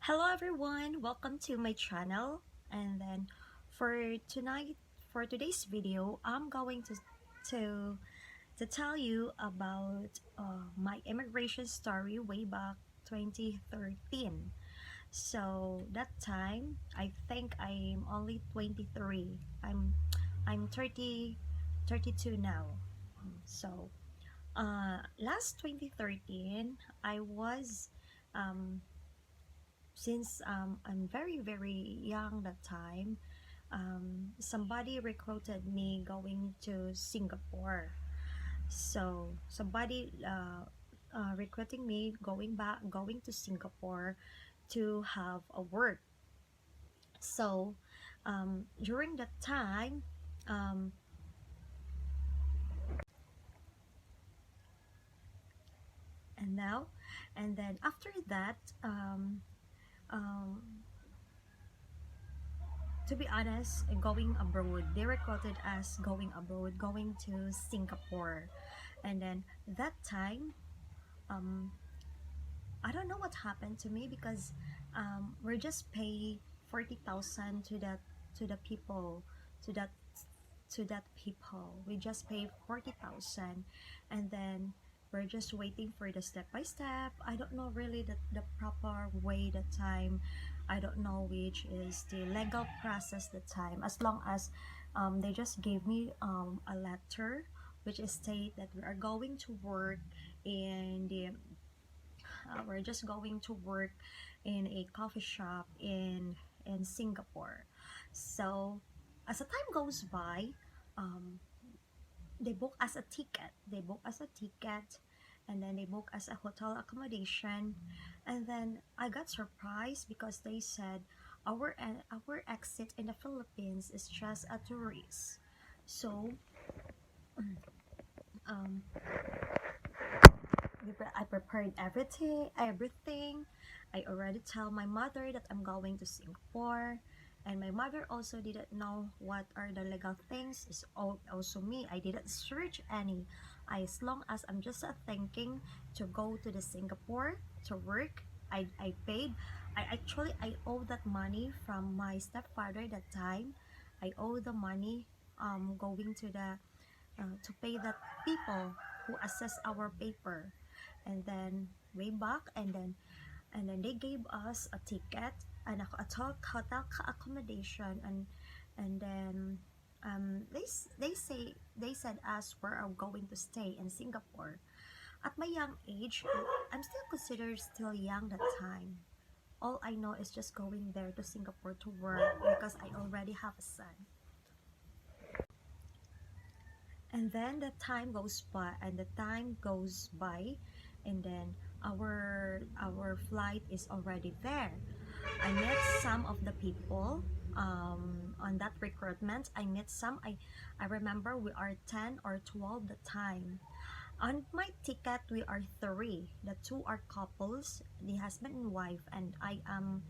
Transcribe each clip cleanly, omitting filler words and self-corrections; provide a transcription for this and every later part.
Hello everyone, welcome to my channel. And then for today's video, I'm going to to tell you about my immigration story way back 2013. So that time, I think I'm only 23. I'm 32 now. So last 2013, I was um, since I'm very young that time, somebody recruited me going to Singapore. So somebody recruiting me going to Singapore to have a work. So during that time, um, and now, and then after that, um, to be honest, going abroad, they recruited us going abroad, going to Singapore. And then that time, um, I don't know what happened to me because we're just pay 40,000 to the people to that to that people. We just pay 40,000, and then we're just waiting for the step by step. I don't know really the proper way, the time. I don't know which is the legal process, the time. As long as they just gave me a letter which is state that we are going to work in the we're just going to work in a coffee shop in Singapore. So as the time goes by, um, they book us a ticket. They book us a ticket, and then they book us a hotel accommodation. And then I got surprised because they said our exit in the Philippines is just a tourist. So um, I prepared everything. I already tell my mother that I'm going to Singapore, and my mother also didn't know what are the legal things. It's also me. I didn't search any. As long as I'm just thinking to go to the Singapore to work, I paid. I owe that money from my stepfather that time. I owe the money going to pay the people who assess our paper. And then way back, and then they gave us a ticket and a hotel accommodation, and then they said us where are going to stay in Singapore. At my young age, I'm still considered still young that time. All I know is just going there to Singapore to work because I already have a son. And then the time goes by, and then our flight is already there. I met some of the people on that recruitment. I remember we are 10 or 12 the time. On my ticket we are three. The two are couples, the husband and wife, and I am,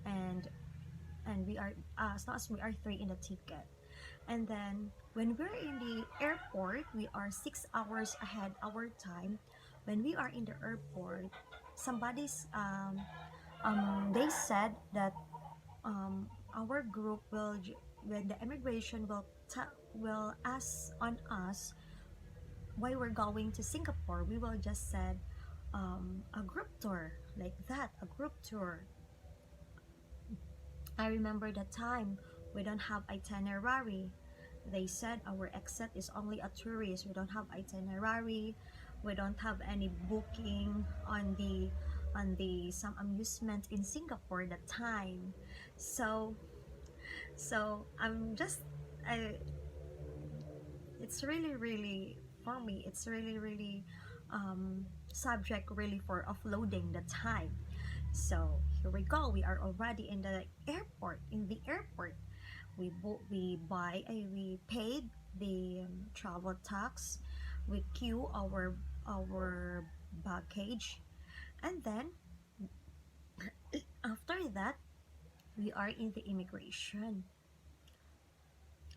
and we are as long as we are three in the ticket. And then when we're in the airport, we are 6 hours ahead our time. When we are in the airport, somebody's they said that our group when the immigration will ask on us why we're going to Singapore, we will just said a group tour, like that, a group tour. I remember the time we don't have itinerary. They said our exit is only a tourist. We don't have itinerary. We don't have any booking on the some amusement in Singapore that time. So I'm just I it's really for me. It's really subject really for offloading the time. So here we go. We are already in the airport. In the airport, we paid the travel tax. We queue our baggage, and then after that, we are in the immigration.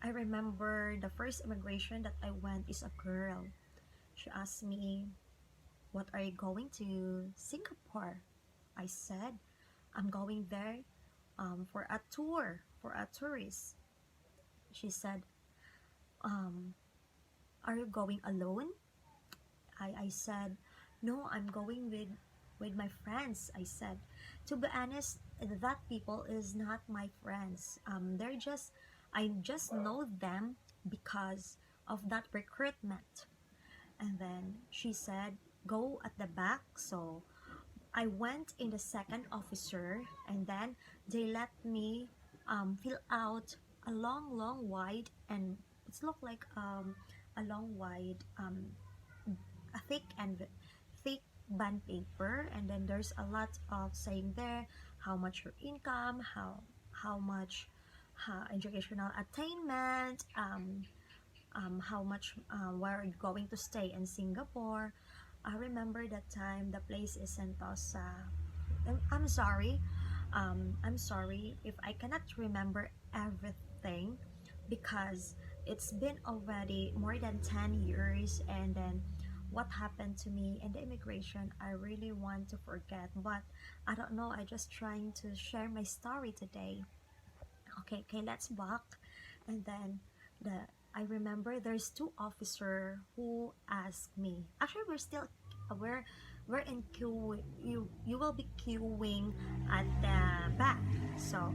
I remember the first immigration that I went is a girl. She asked me, "What are you going to Singapore?" I said, I'm going there for a tour, for a tourist. She said, um, are you going alone? I said, no, I'm going with my friends. I said, to be honest, that people is not my friends. They're just, I just know them because of that recruitment. And then she said, go at the back. So I went in the second officer, and then they let me fill out a long wide, and it's look like a long wide a thick bond paper, and then there's a lot of saying there how much your income, how much educational attainment, how much where are you going to stay in Singapore. I remember that time the place is Sentosa. I'm sorry. I'm sorry if I cannot remember everything because it's been already more than 10 years, and then what happened to me in the immigration I really want to forget, but I don't know, I just trying to share my story today. Okay, let's back. And then the I remember there's two officer who asked me. Actually, we're we're in queue. You will be queuing at the back. So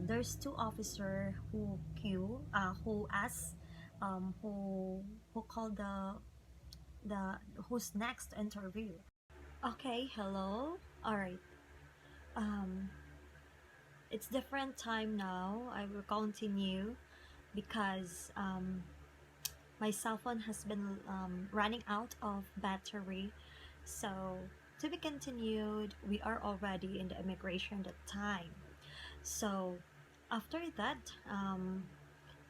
there's two officer who ask who called the who's next interview. Okay, hello. All right. Um, it's different time now. I will continue because my cell phone has been running out of battery. So to be continued, we are already in the immigration that time. So after that,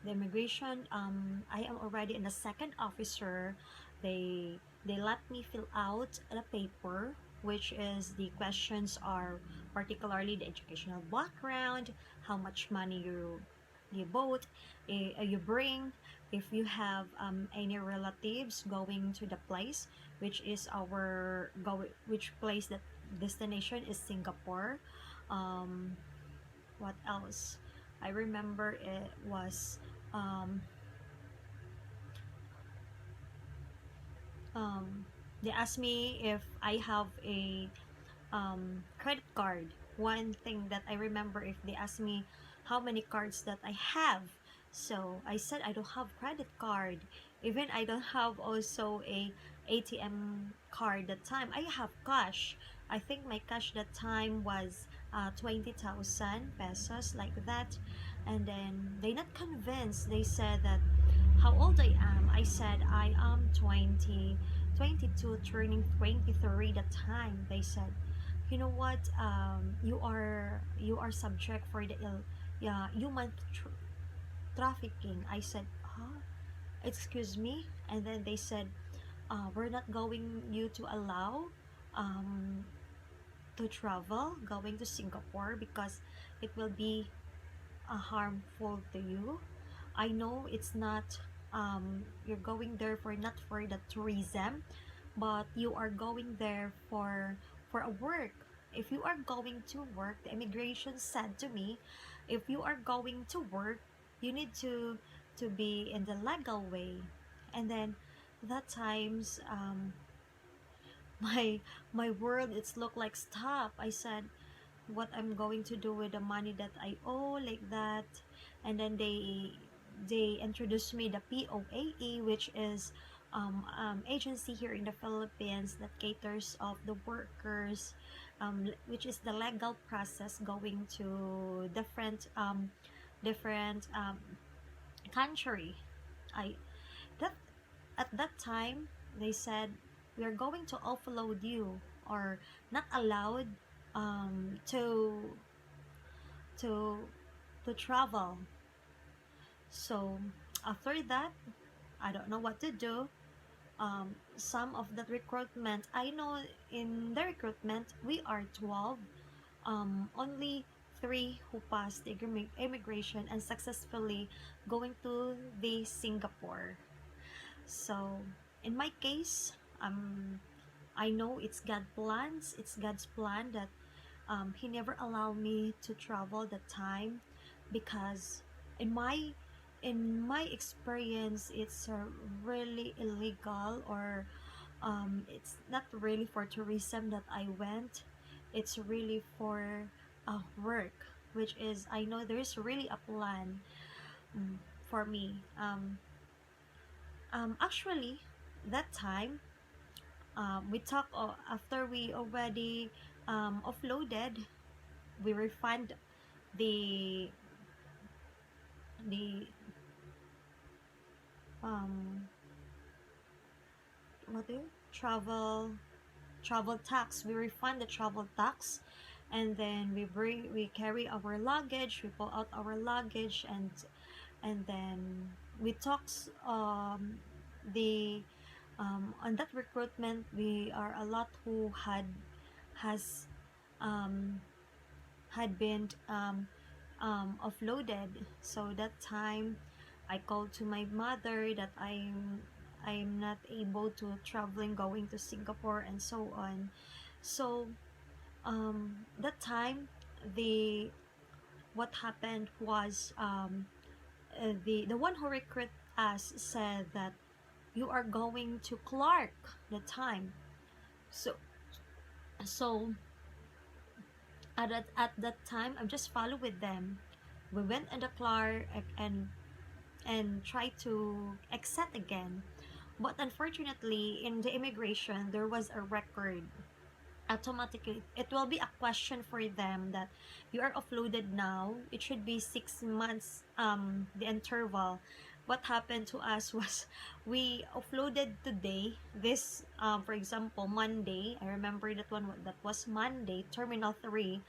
the immigration, I am already in the second officer. They let me fill out the paper, which is the questions are particularly the educational background, how much money you bought, you bring, if you have any relatives going to the place, which is which place that destination is Singapore. um, what else? I remember it was um, um, they asked me if I have a credit card. One thing that I remember, if they ask me how many cards that I have, so I said I don't have credit card. Even I don't have also a ATM card that time. I have cash. I think my cash that time was 20,000 pesos like that. And then they not convinced. They said that how old I am. I said I am 20, 22, turning 23 that time. They said, you know what, you are subject for the yeah, human trafficking. I said, huh, excuse me. And then they said, we're not going you to allow um, to travel going to Singapore because it will be harmful to you. I know it's not you're going there for not for the tourism, but you are going there for a work. If you are going to work, the immigration said to me, if you are going to work, you need to be in the legal way. And then that times my my world it's look like stop. I said, what I'm going to do with the money that I owe, like that. And then they introduced me the POAE, which is agency here in the Philippines that caters of the workers, which is the legal process going to different country. I that At that time they said, we are going to offload you, or not allowed to to to travel. So after that, I don't know what to do. Some of the recruitment, I know in the recruitment we are 12, only 3 who passed the immigration and successfully going to the Singapore. So in my case, I know it's God's plan that He never allowed me to travel that time because in my experience, it's really illegal, or it's not really for tourism that I went. It's really for work, which is, I know there's really a plan, for me. Actually, that time, we talk, after we already offloaded, we refund the the um what do you, travel tax. We refund the travel tax, and then we carry our luggage, we pull out our luggage, and then we talks, the on that recruitment, we are a lot who has um had been offloaded. So that time, I called to my mother that I'm not able to traveling, going to Singapore and so on. So that time, the what happened was, the one who recruit us said that you are going to Clark the time. So so at that time, I just follow with them. We went in the car, and try to exit again, but unfortunately in the immigration there was a record. Automatically it will be a question for them that you are offloaded now. It should be 6 months, the interval. What happened to us was, we offloaded today, this, for example, Monday. I remember that one, that was Monday, terminal 3.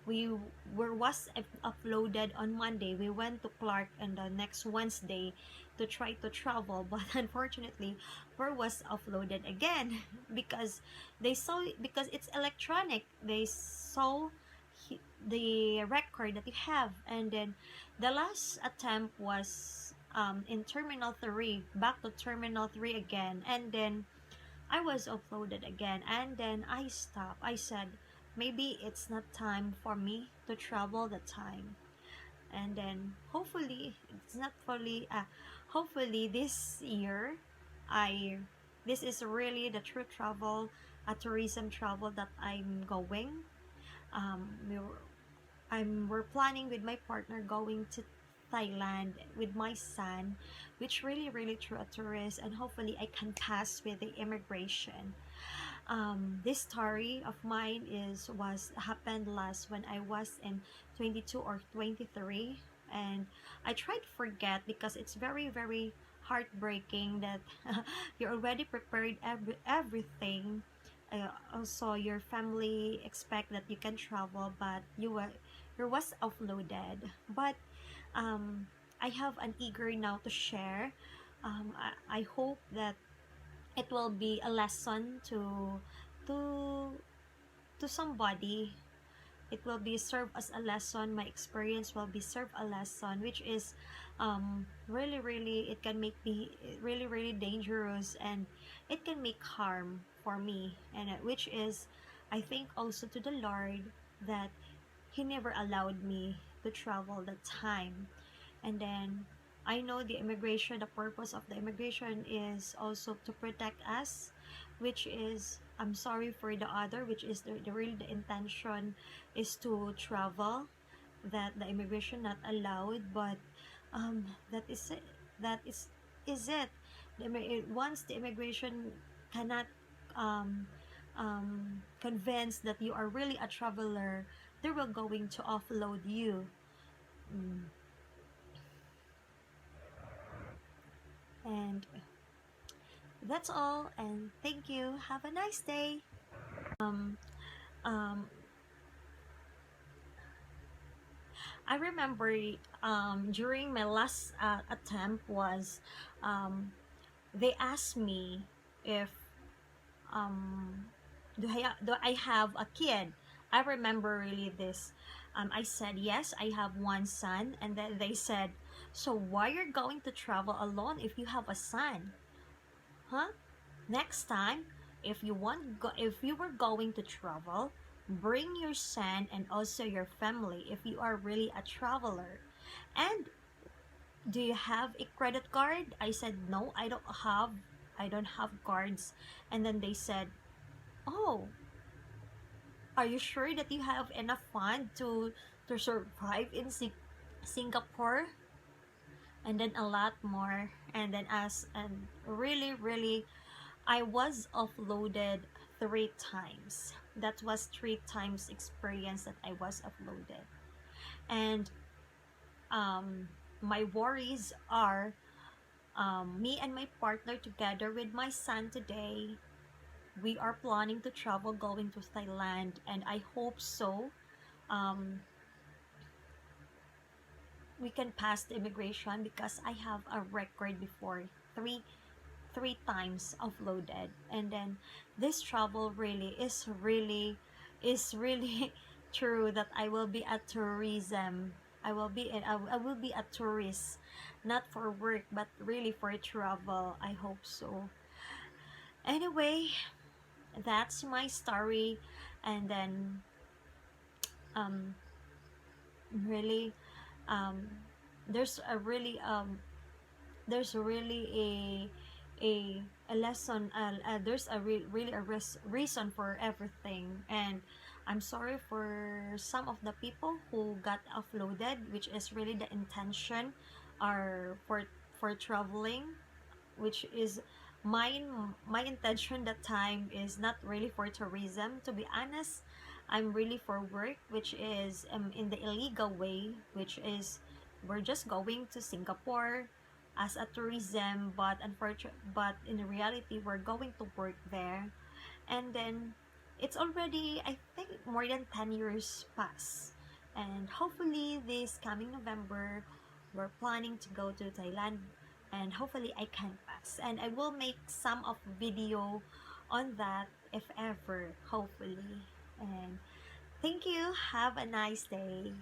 We was uploaded on Monday. We went to Clark and the next Wednesday to try to travel, but unfortunately we was offloaded again because they saw, because it's electronic, they saw the record that you have. And then the last attempt was, in terminal 3, back to terminal 3 again, and then I was offloaded again, and then I stopped. I said maybe it's not time for me to travel the time. And then hopefully it's not fully, hopefully this year, I this is really the true travel, a tourism travel that I'm going. um we're planning with my partner going to Thailand with my son, which really true a tourist, and hopefully I can pass with the immigration. This story of mine was happened last when I was in 22 or 23, and I tried to forget because it's very heartbreaking that you're already prepared everything. Also, your family expect that you can travel, but you was offloaded. But um, I have an eager now to share. I hope that it will be a lesson to to somebody. It will be serve as a lesson. My experience will be serve a lesson, which is really it can make me really dangerous, and it can make harm for me, and which is, I think also to the Lord, that he never allowed me to travel that time. And then I know the immigration, the purpose of the immigration is also to protect us, which is, I'm sorry for the other, which is the real the intention is to travel, that the immigration not allowed. But that is it. That is it. Once the immigration cannot um, convince that you are really a traveler, they will going to offload you. Mm. And that's all, and thank you. Have a nice day. Um, um, I remember during my last attempt was, um, they asked me if um, do I have a kid. I remember really this. I said yes, I have one son, and then they said, so why you're going to travel alone if you have a son? Huh? Next time, if you were going to travel, bring your son and also your family if you are really a traveler. And do you have a credit card? I said, no, I don't have cards. And then they said, oh, are you sure that you have enough fund to survive in Singapore? And then a lot more. And then and really, really, I was offloaded 3 times. That was 3 times experience that I was offloaded. And um, my worries are, me and my partner together with my son today, we are planning to travel going to Thailand, and I hope so. Um, we can pass the immigration because I have a record before, three three times offloaded. And then this travel really is really true that I will be a tourism. I will be a tourist, not for work but really for travel. I hope so. Anyway, that's my story. And then um really um there's a really there's really a lesson, there's really a reason for everything. And I'm sorry for some of the people who got offloaded, which is really the intention are for traveling, which is my my intention that time is not really for tourism. To be honest, I'm really for work, which is in the illegal way, which is we're just going to Singapore as a tourism, but but in reality we're going to work there. And then it's already, I think, more than 10 years pass, and hopefully this coming November we're planning to go to Thailand, and hopefully I can pass, and I will make some of video on that if ever, hopefully. And thank you, have a nice day.